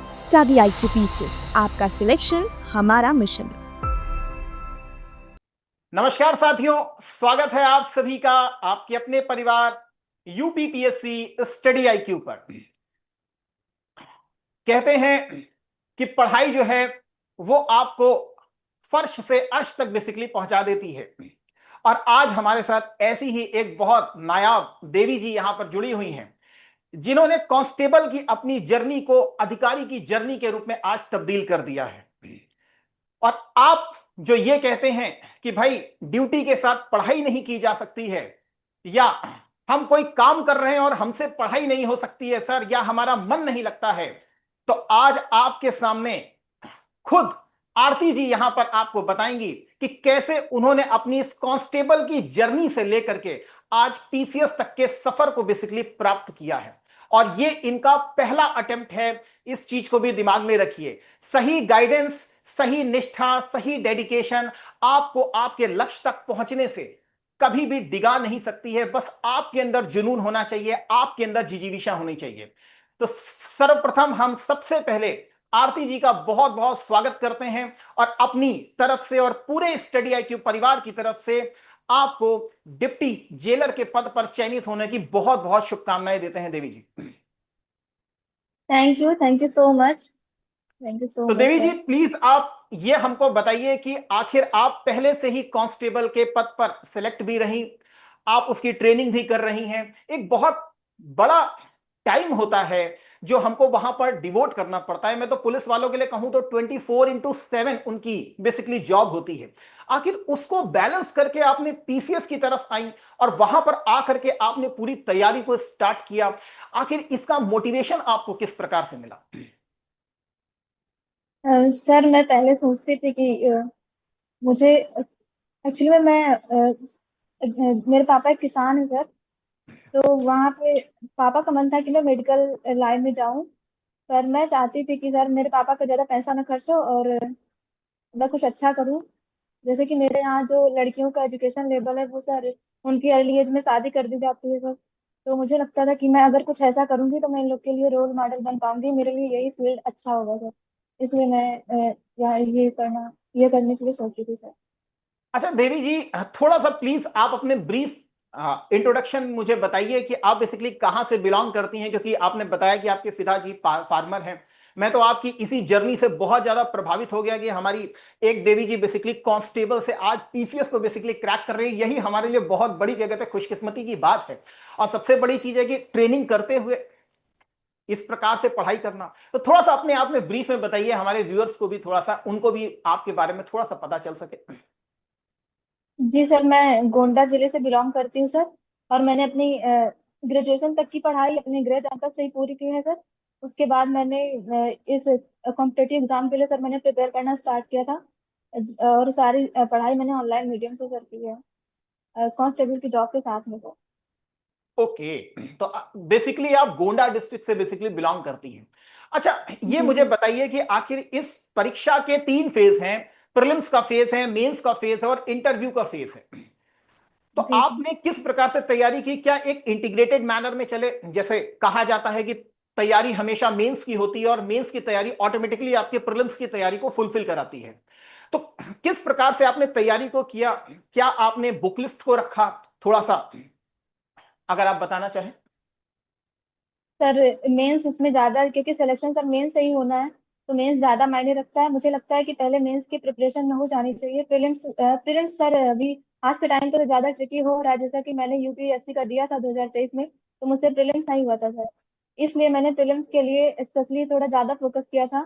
Study IQ pieces, आपका selection हमारा mission. नमस्कार साथियों, स्वागत है आप सभी का आपके अपने परिवार यूपीपीएससी स्टडी IQ पर। कहते हैं कि पढ़ाई जो है वो आपको फर्श से अर्श तक बेसिकली पहुंचा देती है। और आज हमारे साथ ऐसी ही एक बहुत नायाब देवी जी यहां पर जुड़ी हुई हैं, जिन्होंने कांस्टेबल की अपनी जर्नी को अधिकारी की जर्नी के रूप में आज तब्दील कर दिया है। और आप जो ये कहते हैं कि भाई ड्यूटी के साथ पढ़ाई नहीं की जा सकती है, या हम कोई काम कर रहे हैं और हमसे पढ़ाई नहीं हो सकती है सर, या हमारा मन नहीं लगता है, तो आज आपके सामने खुद आरती जी यहां पर आपको बताएंगी कि कैसे उन्होंने अपनी इस कांस्टेबल की जर्नी से लेकर के आज पीसीएस तक के सफर को बेसिकली प्राप्त किया है। और ये इनका पहला अटेम्प्ट है। इस चीज को भी दिमाग में रखिए, सही गाइडेंस, सही निष्ठा, सही डेडिकेशन आपको आपके लक्ष्य तक पहुंचने से कभी भी डिगा नहीं सकती है। बस आपके अंदर जुनून होना चाहिए, आपके अंदर जिजीविषा होनी चाहिए। तो सर्वप्रथम हम सबसे पहले आरती जी का बहुत बहुत स्वागत करते हैं और अपनी तरफ से और पूरे स्टडी IQ परिवार की तरफ से आपको डिप्टी जेलर के पद पर चयनित होने की बहुत बहुत शुभकामनाएं देते हैं Devi ji. Thank you so much. Thank you so तो much Devi ji sir. Please आप ये हमको बताइए कि आखिर आप पहले से ही कांस्टेबल के पद पर सिलेक्ट भी रही, आप उसकी ट्रेनिंग भी कर रही हैं। एक बहुत बड़ा टाइम होता है जो हमको वहां पर डिवोट करना पड़ता है। मैं तो पुलिस वालों के लिए कहूं तो 24/7 उनकी बेसिकली जॉब होती है। आखिर उसको बैलेंस करके आपने पीसीएस की तरफ आई और वहां पर आकर के आपने पूरी तैयारी को स्टार्ट किया। आखिर इसका मोटिवेशन आपको किस प्रकार से मिला? सर मैं पहले सोचती थी कि मुझे एक्चुअली में मेरे पापा एक किसान है सर। तो वहाँ पे पापा का मन था कि मैं मेडिकल लाइन में जाऊँ। पर मैं चाहती थी कि सर मेरे पापा का ज़्यादा पैसा ना खर्च हो और मैं कुछ अच्छा करूँ। जैसे कि मेरे यहाँ जो लड़कियों का एजुकेशन लेवल है वो सर उनकी अर्ली एज में शादी कर दी जाती है सर। तो मुझे लगता था कि मैं अगर कुछ ऐसा करूंगी तो मैं इन लोग के लिए रोल मॉडल बन पाऊंगी, मेरे लिए यही फील्ड अच्छा होगा सर। इसलिए मैं यहाँ ये करने के लिए सोची थी सर। अच्छा देवी जी, थोड़ा सा प्लीज आप अपने ब्रीफ इंट्रोडक्शन मुझे बताइए कि आप बेसिकली कहां से बिलोंग करती हैं, क्योंकि आपने बताया कि आपके पिताजी फार्मर हैं। मैं तो आपकी इसी जर्नी से बहुत ज्यादा प्रभावित हो गया कि हमारी एक देवी जी बेसिकली कांस्टेबल से आज पीसीएस को बेसिकली क्रैक कर रही है। यही हमारे लिए बहुत बड़ी क्या कहते हैं खुशकिस्मती की बात है। और सबसे बड़ी चीज है कि ट्रेनिंग करते हुए इस प्रकार से पढ़ाई करना। तो थोड़ा सा अपने आप में ब्रीफ में बताइए, हमारे व्यूअर्स को भी थोड़ा सा, उनको भी आपके बारे में थोड़ा सा पता चल सके। जी सर, मैं गोंडा जिले से बिलोंग करती हूँ सर। और मैंने अपनी ग्रेजुएशन तक की पढ़ाई अपने गृह जनपद से ही पूरी की है सर। उसके बाद मैंने इस कॉम्पिटेटिव एग्जाम के लिए सर मैंने प्रिपेयर करना स्टार्ट किया था। और सारी पढ़ाई मैंने ऑनलाइन मीडियम से सर की है, कांस्टेबल की जॉब के साथ में सर। ओके, तो बेसिकली आप गोंडा डिस्ट्रिक्ट से बेसिकली बिलोंग करती हैं। अच्छा, ये जी मुझे सर। बताइए कि आखिर इस परीक्षा के 3 फेज हैं। प्रीलिम्स का फेज है, मेंस का फेज है और इंटरव्यू का फेज है। तो जी सर। आपने किस प्रकार से तैयारी की? क्या एक इंटीग्रेटेड मैनर में चले? जैसे कहा जाता है कि तैयारी हमेशा मेंस की होती है और मेंस की तैयारी ऑटोमेटिकली आपके प्रीलिम्स की तैयारी को फुलफिल कराती है। तो किस प्रकार से आपने तैयारी को किया? क्या आपने बुक लिस्ट को रखा? थोड़ा सा अगर आप बताना चाहें। सर मेंस इसमें ज्यादा, क्योंकि सिलेक्शन सर मेंस से ही होना है, तो मेंस ज्यादा मायने रखता है। मुझे लगता है कि पहले मेंस की प्रिपरेशन हो जानी चाहिए। प्रीलिम्स प्रीलिम्स सर अभी आज के टाइम तो ज्यादा ट्रिकी हो रहा है। जैसा कि मैंने यूपीएससी का दिया था 2023 में, तो मुझसे प्रीलिम्स नहीं हुआ था सर। इसलिए मैंने प्रीलिम्स के लिए स्पेशली थोड़ा ज्यादा फोकस किया था।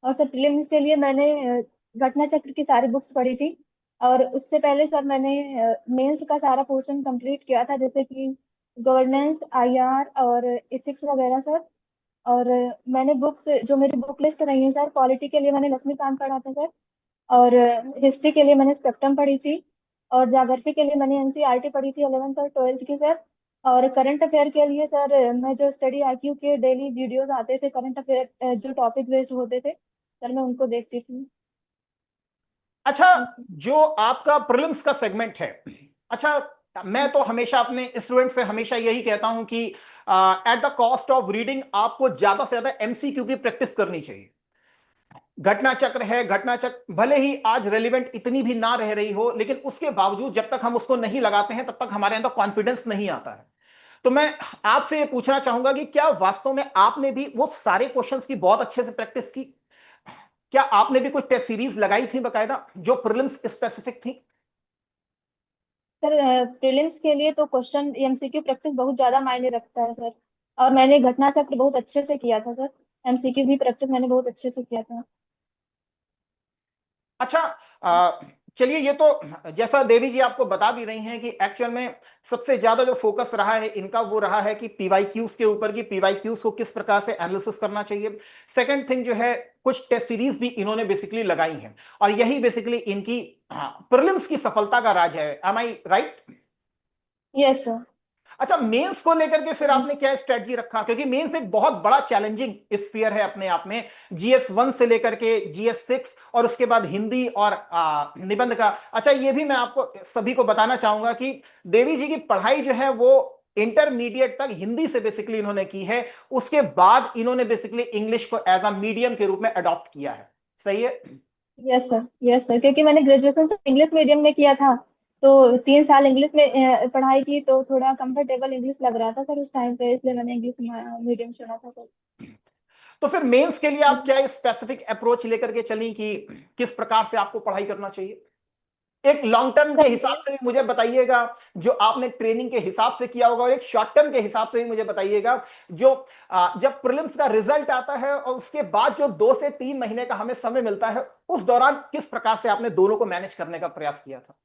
और सर प्रीलिम्स के लिए मैंने घटना चक्र की सारी बुक्स पढ़ी थी। और उससे पहले सर मैंने मेंस का सारा पोर्शन कंप्लीट किया था, जैसे कि गवर्नेंस, आईआर और इथिक्स वगैरह सर। और मैंने बुक्स, जो मेरी बुक लिस्ट रही है सर, पॉलिटी के लिए मैंने लक्ष्मीकांत पढ़ा था सर। और हिस्ट्री के लिए मैंने स्पेक्ट्रम पढ़ी थी। और ज्योग्राफी के लिए मैंने एनसीईआरटी पढ़ी थी 11th और 12th की सर। और करंट अफेयर के लिए सर मैं जो स्टडी IQ के डेली वीडियोस आते थे करंट अफेयर जो टॉपिक बेस्ड होते थे सर, मैं उनको देखती थी। अच्छा, बस। जो आपका प्रीलिम्स का सेगमेंट है, अच्छा मैं तो हमेशा अपने स्टूडेंट से हमेशा यही कहता हूं कि at the cost of reading आपको ज्यादा से ज्यादा एमसीक्यू की प्रैक्टिस करनी चाहिए। घटना चक्र है, घटना चक्र भले ही आज रेलिवेंट इतनी भी ना रह रही हो, लेकिन उसके बावजूद जब तक हम उसको नहीं लगाते हैं तब तक हमारे अंदर कॉन्फिडेंस नहीं आता है। तो मैं आपसे ये पूछना चाहूंगा कि क्या वास्तव में आपने भी वो सारे क्वेश्चंस की बहुत अच्छे से प्रैक्टिस की? क्या आपने भी कुछ टेस्ट सीरीज लगाई थी बकायदा जो प्रीलिम्स स्पेसिफिक थी? सर प्रीलिम्स के लिए तो क्वेश्चन एमसीक्यू प्रैक्टिस बहुत ज्यादा मायने रखता है सर। और मैंने घटना चक्र बहुत अच्छे से किया था सर। एमसीक्यू भी प्रैक्टिस मैंने बहुत अच्छे से किया था। अच्छा, चलिए, ये तो जैसा देवी जी आपको बता भी रही हैं कि एक्चुअल में सबसे ज्यादा जो फोकस रहा है इनका वो रहा है कि पीवाईक्यूज के ऊपर, कि पीवाईक्यूज को किस प्रकार से एनालिसिस करना चाहिए। सेकंड थिंग जो है, कुछ टेस्ट सीरीज भी इन्होंने बेसिकली लगाई हैं, और यही बेसिकली इनकी प्रीलिम्स की सफलता का राज है। एम आई राइट? Yes sir. अच्छा, मेंस को लेकर के फिर आपने क्या स्ट्रेटजी रखा? क्योंकि मेंस एक बहुत बड़ा चैलेंजिंग स्फीयर है अपने आप में, GS1 से लेकर के GS6, और उसके बाद हिंदी और निबंध का। अच्छा, ये भी मैं आपको सभी को बताना चाहूंगा कि देवी जी की पढ़ाई जो है वो इंटरमीडिएट तक हिंदी से बेसिकली इन्होंने की है, उसके बाद इन्होंने बेसिकली इंग्लिश को एज अ मीडियम के रूप में अडॉप्ट किया है। सही है? Yes sir. यस सर, क्योंकि मैंने ग्रेजुएशन इंग्लिश मीडियम में किया था, तो 3 साल इंग्लिश में पढ़ाई की, तो थोड़ा कंफर्टेबल इंग्लिश लग रहा था सर उस टाइम पे, इसलिए मैंने इंग्लिश मीडियम चुना था सर। तो फिर मेंस के लिए आप क्या स्पेसिफिक अप्रोच लेकर के चली कि किस प्रकार से आपको पढ़ाई करना चाहिए? एक लॉन्ग टर्म के सर हिसाब से भी मुझे बताइएगा जो आपने ट्रेनिंग के हिसाब से किया होगा, और एक शॉर्ट टर्म के हिसाब से भी मुझे बताइएगा जो जब प्रीलिम्स का रिजल्ट आता है और उसके बाद जो 2 से 3 महीने का हमें समय मिलता है, उस दौरान किस प्रकार से आपने दोनों को मैनेज करने का प्रयास किया था?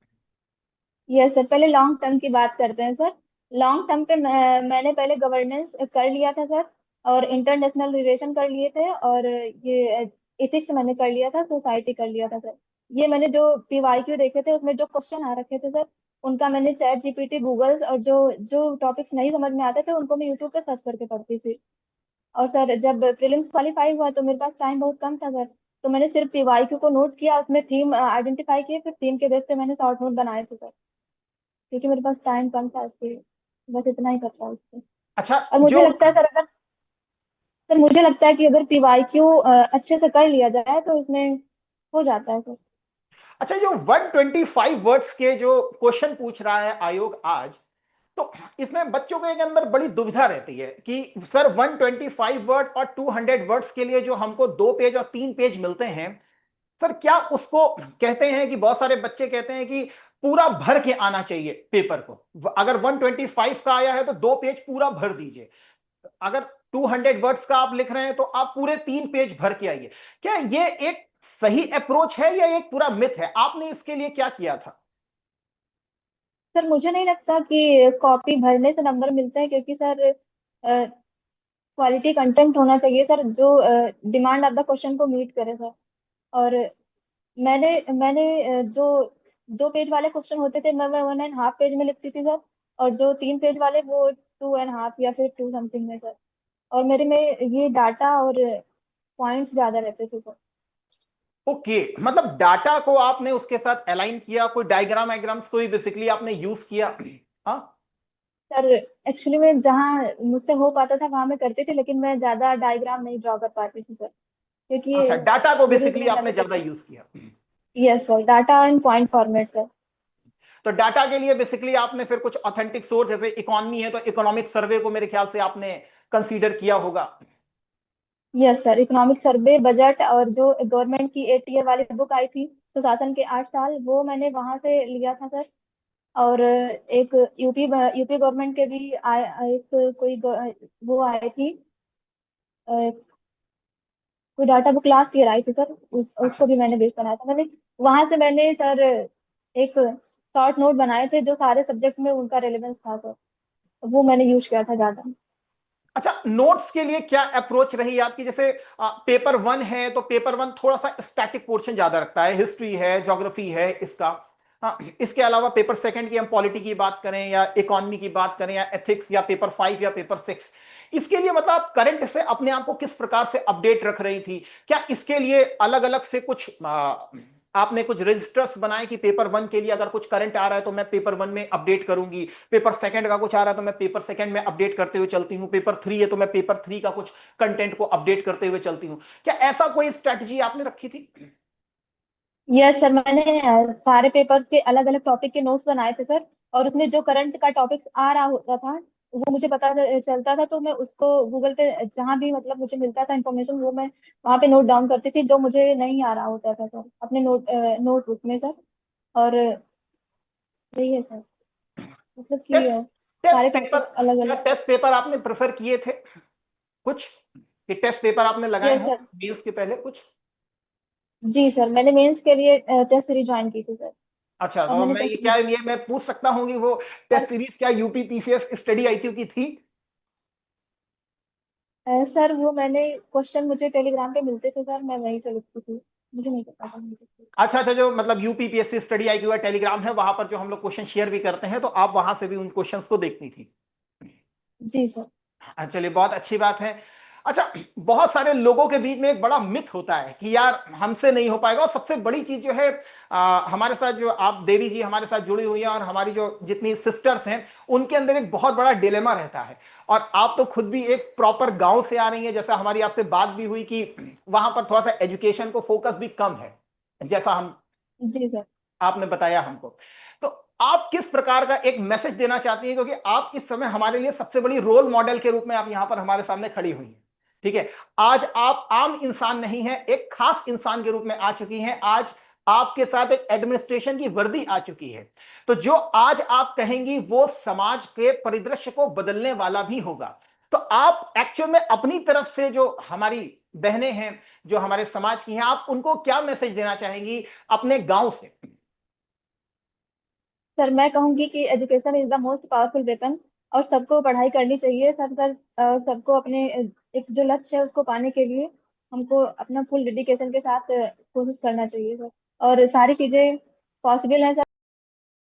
यस सर, पहले लॉन्ग टर्म की बात करते हैं सर। लॉन्ग टर्म पे मैंने पहले गवर्नेंस कर लिया था सर, और इंटरनेशनल रिलेशन कर लिए थे, और ये एथिक्स मैंने कर लिया था, सोसाइटी कर लिया था सर। ये मैंने जो पीवाईक्यू देखे थे उसमें जो क्वेश्चन आ रखे थे सर, उनका मैंने चैट जीपीटी, गूगल्स, और जो जो टॉपिक्स नहीं समझ में आते थे उनको मैं यूट्यूब पे सर्च करके पढ़ती थी। और सर जब प्रीलिम्स क्वालीफाई हुआ तो मेरे पास टाइम बहुत कम था सर, तो मैंने सिर्फ पीवाईक्यू को नोट किया, उसमें थीम आइडेंटिफाई किए, फिर थीम के बेस पे मैंने शॉर्ट नोट बनाए थे सर, क्योंकि मेरे पास टाइम कम था इसलिए बस इतना ही कर पाया उससे। अच्छा, और मुझे जो लगता है सर, अगर सर मुझे लगता है कि अगर पीवाईक्यू अच्छे से कर लिया जाए तो इसमें हो जाता है सर। अच्छा, जो 125 वर्ड्स के जो क्वेश्चन पूछ रहा है आयोग आज, तो इसमें बच्चों के अंदर बड़ी दुविधा रहती है कि सर 125 वर्ड और 200 वर्ड्स के लिए जो हमको 2 पेज और 3 पेज मिलते हैं, सर क्या उसको कहते हैं कि बहुत सारे बच्चे कहते हैं कि पूरा भर के आना चाहिए पेपर को। अगर 125 का आया है तो 2 पेज पूरा भर दीजिए, अगर 200 वर्ड्स का आप लिख रहे हैं तो आप पूरे 3 पेज भर के आइए। क्या ये एक सही अप्रोच है या एक पूरा मिथ है? आपने इसके लिए क्या किया था? सर मुझे नहीं लगता कि कॉपी भरने से नंबर मिलते हैं, क्योंकि सर क्वालिटी कंटेंट होना चाहिए सर, जो डिमांड ऑफ द क्वेश्चन को मीट करे सर। और मैंने मैंने जो 2 पेज वाले क्वेश्चन होते थे मैं 1.5 पेज में लिखती थी सर, और जो 3 पेज वाले वो 2.5 या फिर 2 समथिंग में सर। और मेरे में ये डाटा और पॉइंट्स ज्यादा रहते थे सर। ओके, मतलब डाटा को आपने उसके साथ अलाइन किया, कोई डायग्राम वायग्राम्स को भी बेसिकली आपने यूज किया? हाँ। सर एक्चुअली मैं जहाँ मुझसे हो पाता था वहां मैं करती थी, लेकिन मैं ज्यादा डायग्राम नहीं ड्रॉ कर पाती थी सर, क्योंकि अच्छा, डाटा को मेरे बेसिकली उतना आपने ज्यादा। ज्यादा यूज किया। Yes sir, data and point format sir. तो डाटा के लिए बेसिकली आपने फिर कुछ ऑथेंटिक सोर्स, जैसे इकोनॉमी है तो इकोनॉमिक सर्वे को मेरे ख्याल से आपने कंसीडर किया होगा। Yes sir, economic survey, budget, और जो गवर्नमेंट की 8 ईयर वाली बुक आई थी सुशासन के 8 साल, वो मैंने वहां से लिया था सर। और एक यूपी यूपी गवर्नमेंट के भी एक कोई वो आई थी, कोई data book last year I थी सर, अच्छा, उसको भी मैंने बेस बनाया था मैंने। वहां से मैंने सर एक शॉर्ट नोट बनाए थे जो सारे सब्जेक्ट में उनका रेलेवेंस था सर, वो मैंने यूज किया था ज्यादा। अच्छा, नोट्स के लिए क्या अप्रोच रही आपकी? जैसे पेपर 1 है तो पेपर 1 थोड़ा सा स्टैटिक पोर्शन ज्यादा रखता है, हिस्ट्री है, ज्योग्राफी है इसका। इसके अलावा पेपर 2 की हम पॉलिटी की बात करें या इकोनॉमी की बात करें या एथिक्स या पेपर 5 या पेपर 6, इसके लिए मतलब आप करंट से अपने आप को किस प्रकार से अपडेट रख रही थी? क्या इसके लिए अलग अलग से कुछ आपने कुछ रजिस्टर्स बनाए कि पेपर 1 के लिए अगर कुछ करंट आ रहा है तो मैं पेपर 1 में अपडेट करूंगी, पेपर सेकंड का कुछ आ रहा है तो मैं पेपर सेकंड में अपडेट करते हुए चलती हूं, पेपर 3 है तो मैं पेपर 3 का कुछ कंटेंट को अपडेट करते हुए चलती हूं। क्या ऐसा कोई स्ट्रेटजी आपने रखी थी? यस सर, मैंने सारे पेपर्स के अलग अलग टॉपिक के नोट्स बनाए थे सर। और उसमें जो करंट का टॉपिक्स आ रहा होता था वो मुझे पता चलता था, तो मैं उसको गूगल पे जहाँ भी मतलब मुझे मिलता था इन्फॉर्मेशन, वो मैं वहाँ पे नोट डाउन करती थी, जो मुझे नहीं आ रहा होता था सर अपने नोटबुक में सर। और यही है सर, मतलब कि टेस्ट सारे टेस्ट पेपर, टॉपिक अलग क्या अलग। टेस्ट पेपर आपने प्रेफर किए थे कुछ, कि टेस्ट पेपर आपने लगाए यस हों सर। मेंस के पहले कुछ? जी सर, मैंने मेंस के लिए टेस्ट सीरीज ज्वाइन की थी सर। अच्छा, और तो मैंने मैं ये टेस्ट क्या ये मैं पूछ सकता हूँ कि वो टेस्ट सीरीज क्या यूपी पीसीएस स्टडी आईक्यू की थी? सर वो मैंने क्वेश्चन मुझे टेलीग्राम पे मिलते थे सर, मैं वहीं से लिखती थी, मुझे नहीं पता था मुझे। अच्छा अच्छा, जो मतलब यूपीपीएससी स्टडी आईक्यू का टेलीग्राम है, वहां पर जो हम लोग क्वेश्चन शेयर भी करते हैं, तो आप वहां से भी उन क्वेश्चंस को देखती थी? जी सर। चलिए, बहुत अच्छी बात है। अच्छा, बहुत सारे लोगों के बीच में एक बड़ा मिथ होता है कि यार हमसे नहीं हो पाएगा, और सबसे बड़ी चीज जो है, हमारे साथ जो आप देवी जी हमारे साथ जुड़ी हुई हैं और हमारी जो जितनी सिस्टर्स हैं, उनके अंदर एक बहुत बड़ा डिलेमा रहता है। और आप तो खुद भी एक प्रॉपर गांव से आ रही हैं, जैसा हमारी आपसे बात भी हुई कि वहां पर थोड़ा सा एजुकेशन को फोकस भी कम है, जैसा हम जी सर। आपने बताया हमको। तो आप किस प्रकार का एक मैसेज देना चाहती हैं, क्योंकि आप इस समय हमारे लिए सबसे बड़ी रोल मॉडल के रूप में आप यहां पर हमारे सामने खड़ी हुई हैं। ठीक है, आज आप आम इंसान नहीं हैं, एक खास इंसान के रूप में आ चुकी हैं। आज आपके साथ एक एडमिनिस्ट्रेशन की वर्दी आ चुकी है। तो जो आज आप कहेंगी वो समाज के परिदृश्य को बदलने वाला भी होगा। तो आप एक्चुअल में अपनी तरफ से जो हमारी बहनें हैं, जो हमारे समाज की हैं, आप उनको क्या मैसेज देना चाहेंगी अपने गांव से? सर मैं कहूंगी कि education is the most powerful weapon, और सबको पढ़ाई करनी चाहिए सब सर। सबको अपने एक जो लक्ष्य है उसको पाने के लिए हमको अपना फुल डेडिकेशन के साथ कोशिश करना चाहिए सर। और सारी चीजें पॉसिबल है सर।